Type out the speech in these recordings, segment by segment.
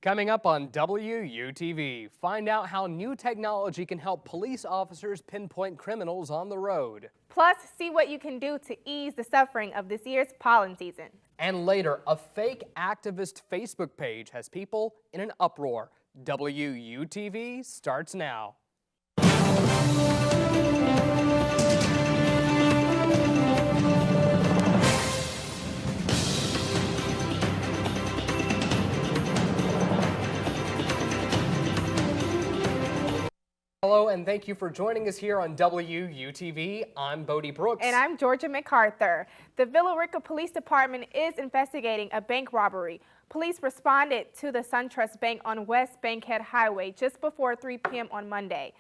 Coming up on WUTV, find out how new technology can help police officers pinpoint criminals on the road. Plus, see what you can do to ease the suffering of this year's pollen season. And later, a fake activist Facebook page has people in an uproar. WUTV starts now. Hello, and thank you for joining us here on WUTV. I'm Bodie Brooks. And I'm Georgia MacArthur. The Villa Rica Police Department is investigating a bank robbery. Police responded to the SunTrust Bank on West Bankhead Highway just before 3 p.m. on Monday.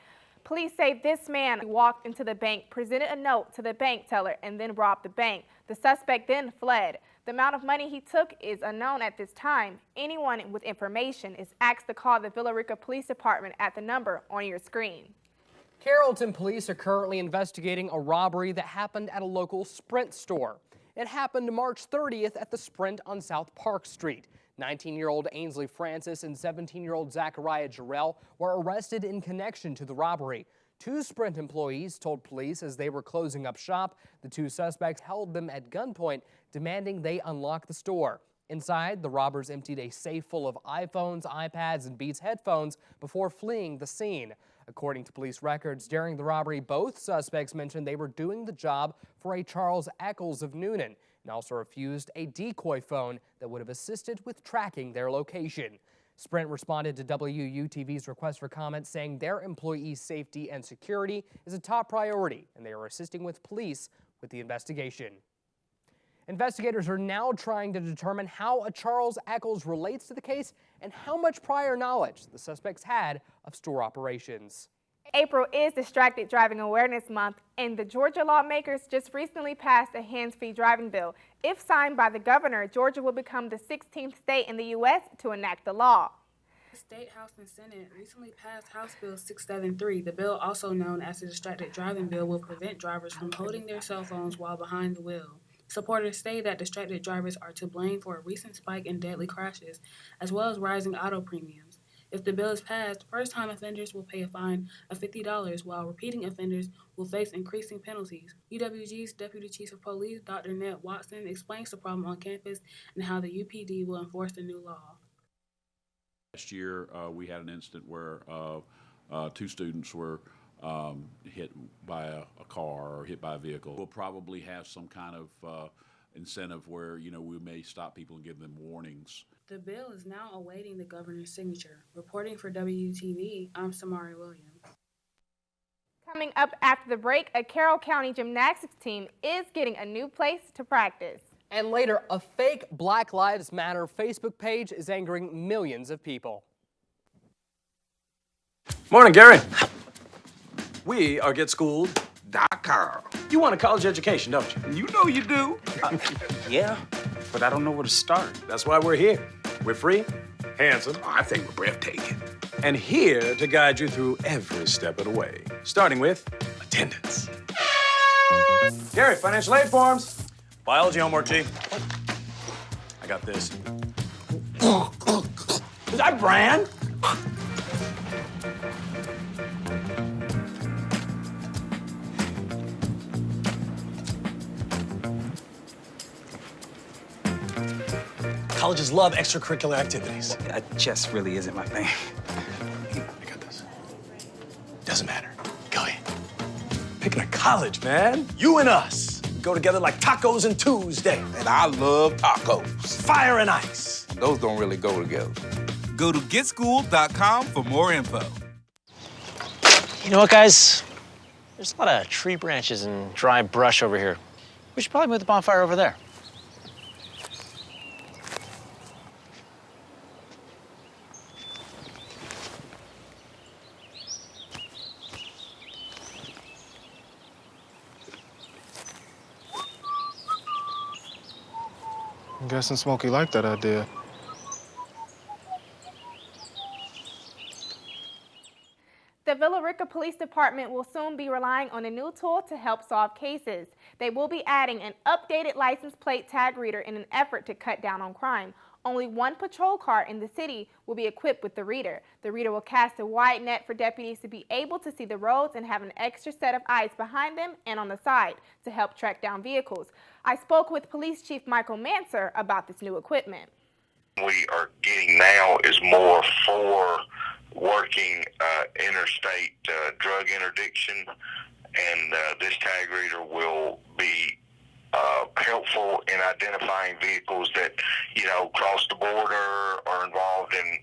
Police say this man walked into the bank, presented a note to the bank teller, and then robbed the bank. The suspect then fled. The amount of money he took is unknown at this time. Anyone with information is asked to call the Villa Rica Police Department at the number on your screen. Carrollton police are currently investigating a robbery that happened at a local Sprint store. It happened March 30th at the Sprint on South Park Street. 19-year-old Ainsley Francis and 17-year-old Zachariah Jarrell were arrested in connection to the robbery. Two Sprint employees told police as they were closing up shop. The two suspects held them at gunpoint, demanding they unlock the store. Inside, the robbers emptied a safe full of iPhones, iPads, and Beats headphones before fleeing the scene. According to police records, during the robbery, both suspects mentioned they were doing the job for a Charles Eccles of Noonan and also refused a decoy phone that would have assisted with tracking their location. Sprint responded to WUTV's request for comment, saying their employees' safety and security is a top priority, and they are assisting with police with the investigation. Investigators are now trying to determine how a Charles Eccles relates to the case and how much prior knowledge the suspects had of store operations. April is Distracted Driving Awareness Month, and the Georgia lawmakers just recently passed a hands-free driving bill. If signed by the governor, Georgia will become the 16th state in the U.S. to enact the law. The State House and Senate recently passed House Bill 673. The bill, also known as the Distracted Driving Bill, will prevent drivers from holding their cell phones while behind the wheel. Supporters say that distracted drivers are to blame for a recent spike in deadly crashes, as well as rising auto premiums. If the bill is passed, first-time offenders will pay a fine of $50, while repeating offenders will face increasing penalties. UWG's Deputy Chief of Police, Dr. Ned Watson, explains the problem on campus and how the UPD will enforce the new law. Last year, we had an incident where two students were hit by a car or hit by a vehicle. We'll probably have some kind of incentive where, we may stop people and give them warnings. The bill is now awaiting the governor's signature. Reporting for WUTV, I'm Samari Williams. Coming up after the break, a Carroll County gymnastics team is getting a new place to practice. And later, a fake Black Lives Matter Facebook page is angering millions of people. Morning, Gary. We are GetSchooled.com. You want a college education, don't you? You know you do. Yeah, but I don't know where to start. That's why we're here. We're free, handsome, I think we're breathtaking. and here to guide you through every step of the way, starting with attendance. Gary, financial aid forms. Biology homework, G. I got this. Is that brand? Colleges love extracurricular activities. Chess really isn't my thing. I got this. Doesn't matter. Go ahead. Picking a college, man. You and us go together like tacos and Tuesday. And I love tacos. Fire and ice. Those don't really go together. Go to GetSchooled.com for more info. You know what, guys? There's a lot of tree branches and dry brush over here. We should probably move the bonfire over there. I'm guessing Smokey liked that idea. The Villa Rica Police Department will soon be relying on a new tool to help solve cases. They will be adding an updated license plate tag reader in an effort to cut down on crime. Only one patrol car in the city will be equipped with the reader. The reader will cast a wide net for deputies to be able to see the roads and have an extra set of eyes behind them and on the side to help track down vehicles. I spoke with Police Chief Michael Manser about this new equipment. We are getting now is more for working interstate drug interdiction, and this tag reader will be helpful in identifying vehicles that, cross the border or involved in,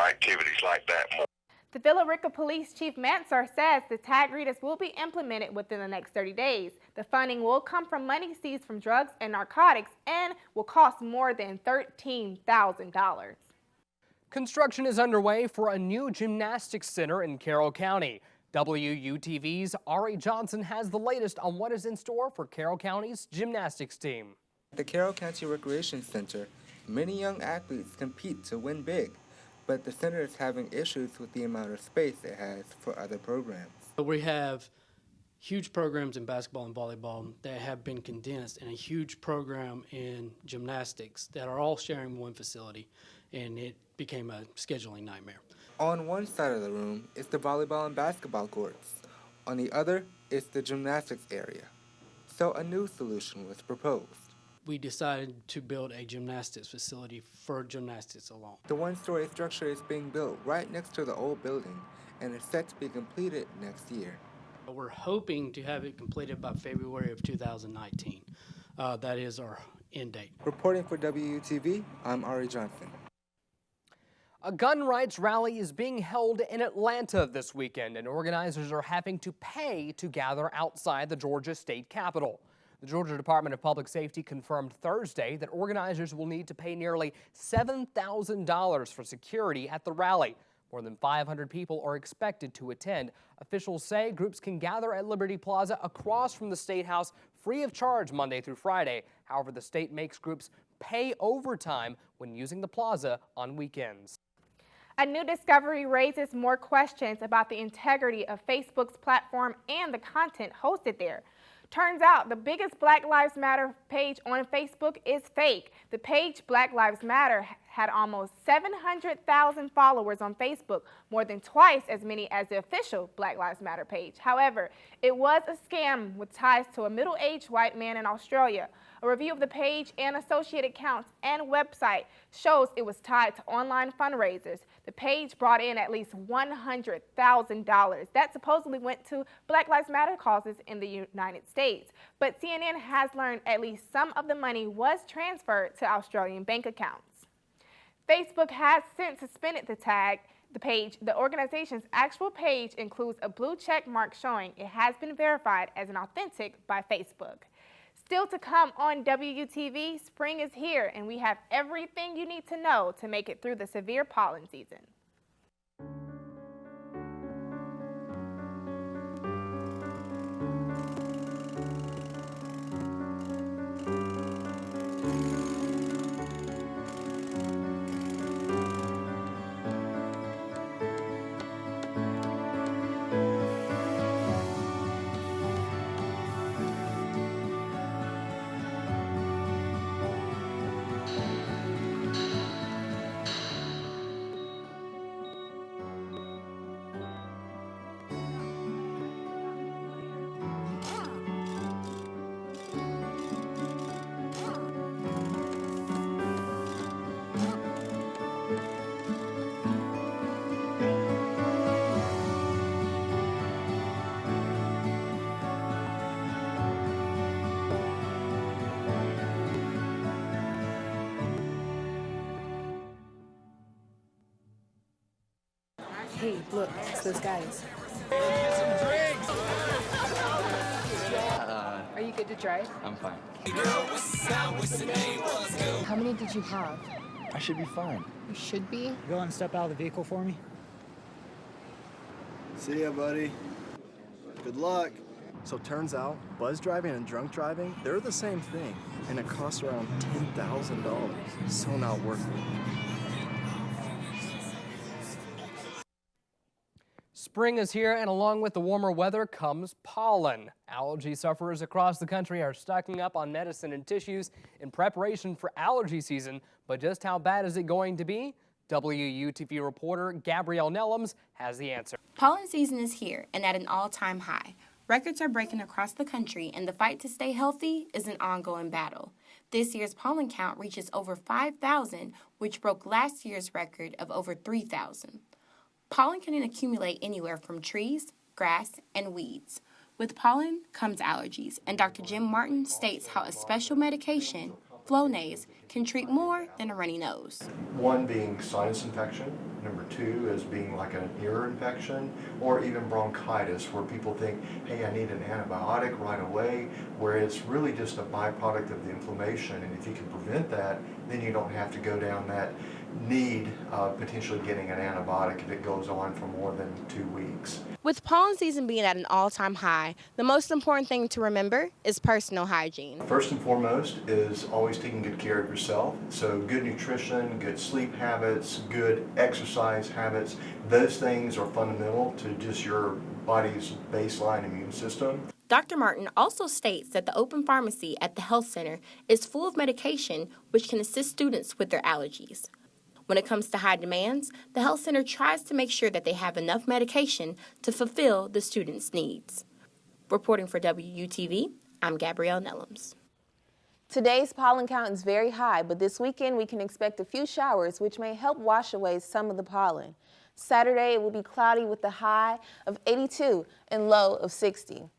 activities like that. The Villa Rica Police Chief Manser says the tag readers will be implemented within the next 30 days. The funding will come from money seized from drugs and narcotics and will cost more than $13,000. Construction is underway for a new gymnastics center in Carroll County. WUTV's Ari Johnson has the latest on what is in store for Carroll County's gymnastics team. At the Carroll County Recreation Center, many young athletes compete to win big, but the center is having issues with the amount of space it has for other programs. We have huge programs in basketball and volleyball that have been condensed in a huge program in gymnastics that are all sharing one facility, and it became a scheduling nightmare. On one side of the room is the volleyball and basketball courts. On the other is the gymnastics area. So a new solution was proposed. We decided to build a gymnastics facility for gymnastics alone. The one-story structure is being built right next to the old building and is set to be completed next year. We're hoping to have it completed by February of 2019. That is our end date. Reporting for WUTV, I'm Ari Johnson. A gun rights rally is being held in Atlanta this weekend, and organizers are having to pay to gather outside the Georgia state capitol. The Georgia Department of Public Safety confirmed Thursday that organizers will need to pay nearly $7,000 for security at the rally. More than 500 people are expected to attend. Officials say groups can gather at Liberty Plaza across from the State House free of charge Monday through Friday. However, the state makes groups pay overtime when using the plaza on weekends. A new discovery raises more questions about the integrity of Facebook's platform and the content hosted there. Turns out the biggest Black Lives Matter page on Facebook is fake. The page Black Lives Matter had almost 700,000 followers on Facebook, more than twice as many as the official Black Lives Matter page. However, it was a scam with ties to a middle-aged white man in Australia. A review of the page and associated accounts and website shows it was tied to online fundraisers. The page brought in at least $100,000 that supposedly went to Black Lives Matter causes in the United States. But CNN has learned at least some of the money was transferred to Australian bank accounts. Facebook has since suspended the page. The organization's actual page includes a blue check mark showing it has been verified as an authentic by Facebook. Still to come on WUTV, spring is here, and we have everything you need to know to make it through the severe pollen season. Hey, look, it's those guys. Are you good to drive? I'm fine. How many did you have? I should be fine. You should be? You willing to step out of the vehicle for me? See ya, buddy. Good luck. So turns out, buzz driving and drunk driving, they're the same thing, and it costs around $10,000. So not worth it. Spring is here, and along with the warmer weather comes pollen. Allergy sufferers across the country are stocking up on medicine and tissues in preparation for allergy season. But just how bad is it going to be? WUTV reporter Gabrielle Nellums has the answer. Pollen season is here and at an all-time high. Records are breaking across the country, and the fight to stay healthy is an ongoing battle. This year's pollen count reaches over 5,000, which broke last year's record of over 3,000. Pollen can accumulate anywhere from trees, grass, and weeds. With pollen comes allergies, and Dr. Jim Martin states how a special medication, Flonase, can treat more than a runny nose. One being sinus infection, number two is being like an ear infection, or even bronchitis, where people think, hey, I need an antibiotic right away, where it's really just a byproduct of the inflammation, and if you can prevent that, then you don't have to go down that need of potentially getting an antibiotic if it goes on for more than 2 weeks. With pollen season being at an all-time high, the most important thing to remember is personal hygiene. First and foremost is always taking good care of yourself. So good nutrition, good sleep habits, good exercise habits, those things are fundamental to just your body's baseline immune system. Dr. Martin also states that the open pharmacy at the health center is full of medication which can assist students with their allergies. When it comes to high demands, the health center tries to make sure that they have enough medication to fulfill the students' needs. Reporting for WUTV, I'm Gabrielle Nellums. Today's pollen count is very high, but this weekend we can expect a few showers which may help wash away some of the pollen. Saturday it will be cloudy with a high of 82 and low of 60.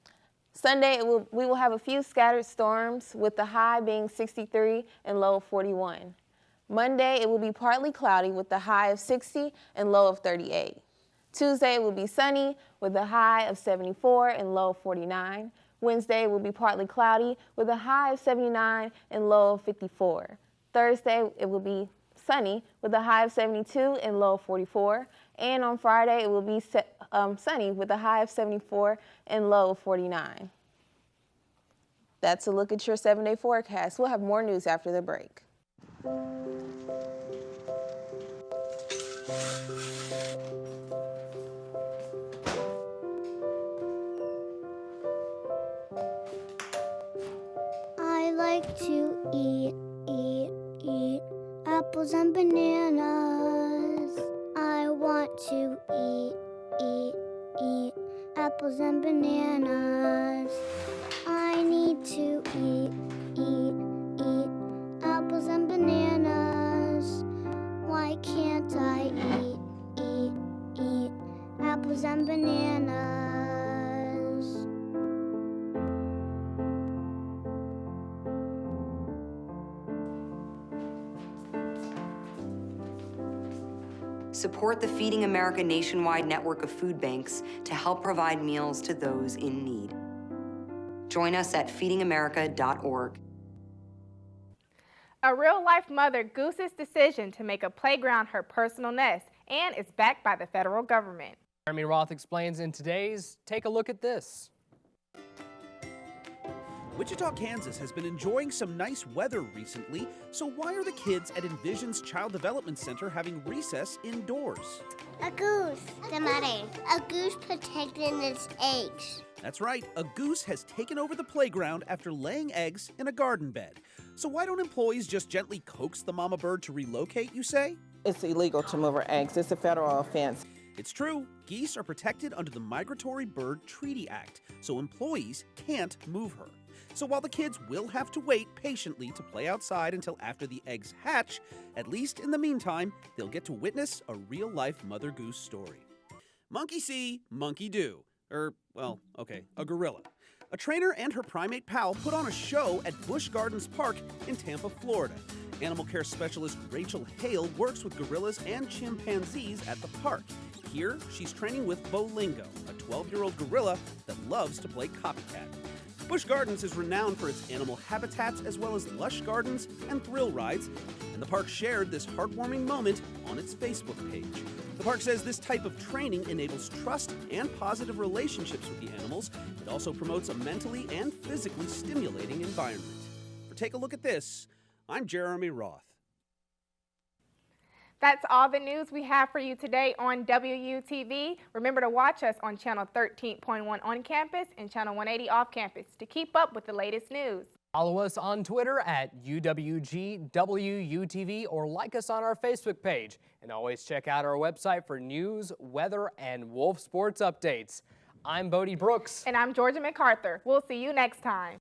Sunday we will have a few scattered storms with the high being 63 and low of 41. Monday, it will be partly cloudy with a high of 60 and low of 38. Tuesday, it will be sunny with a high of 74 and low of 49. Wednesday, will be partly cloudy with a high of 79 and low of 54. Thursday, it will be sunny with a high of 72 and low of 44. And on Friday, it will be sunny with a high of 74 and low of 49. That's a look at your 7-day forecast. We'll have more news after the break. I like to eat apples and bananas. I want to eat apples and bananas. I need to eat apples and bananas. Why can't I eat apples and bananas? Support the Feeding America nationwide network of food banks to help provide meals to those in need. Join us at feedingamerica.org. A real-life mother, Goose's decision to make a playground her personal nest and is backed by the federal government. Jeremy Roth explains in today's Take a Look at This. Wichita, Kansas has been enjoying some nice weather recently, so why are the kids at Envision's Child Development Center having recess indoors? A goose. The mother. A goose protecting its eggs. That's right, a goose has taken over the playground after laying eggs in a garden bed. So why don't employees just gently coax the mama bird to relocate, you say? It's illegal to move her eggs. It's a federal offense. It's true. Geese are protected under the Migratory Bird Treaty Act, so employees can't move her. So while the kids will have to wait patiently to play outside until after the eggs hatch, at least in the meantime, they'll get to witness a real-life Mother Goose story. Monkey see, monkey do. A gorilla. A trainer and her primate pal put on a show at Busch Gardens Park in Tampa, Florida. Animal care specialist Rachel Hale works with gorillas and chimpanzees at the park. Here, she's training with Bolingo, a 12-year-old gorilla that loves to play copycat. Busch Gardens is renowned for its animal habitats as well as lush gardens and thrill rides, and the park shared this heartwarming moment on its Facebook page. The park says this type of training enables trust and positive relationships with the animals. It also promotes a mentally and physically stimulating environment. For Take a Look at This, I'm Jeremy Roth. That's all the news we have for you today on WUTV. Remember to watch us on channel 13.1 on campus and channel 180 off campus to keep up with the latest news. Follow us on Twitter at UWGWUTV or like us on our Facebook page. And always check out our website for news, weather, and Wolf Sports updates. I'm Bodie Brooks. And I'm Georgia MacArthur. We'll see you next time.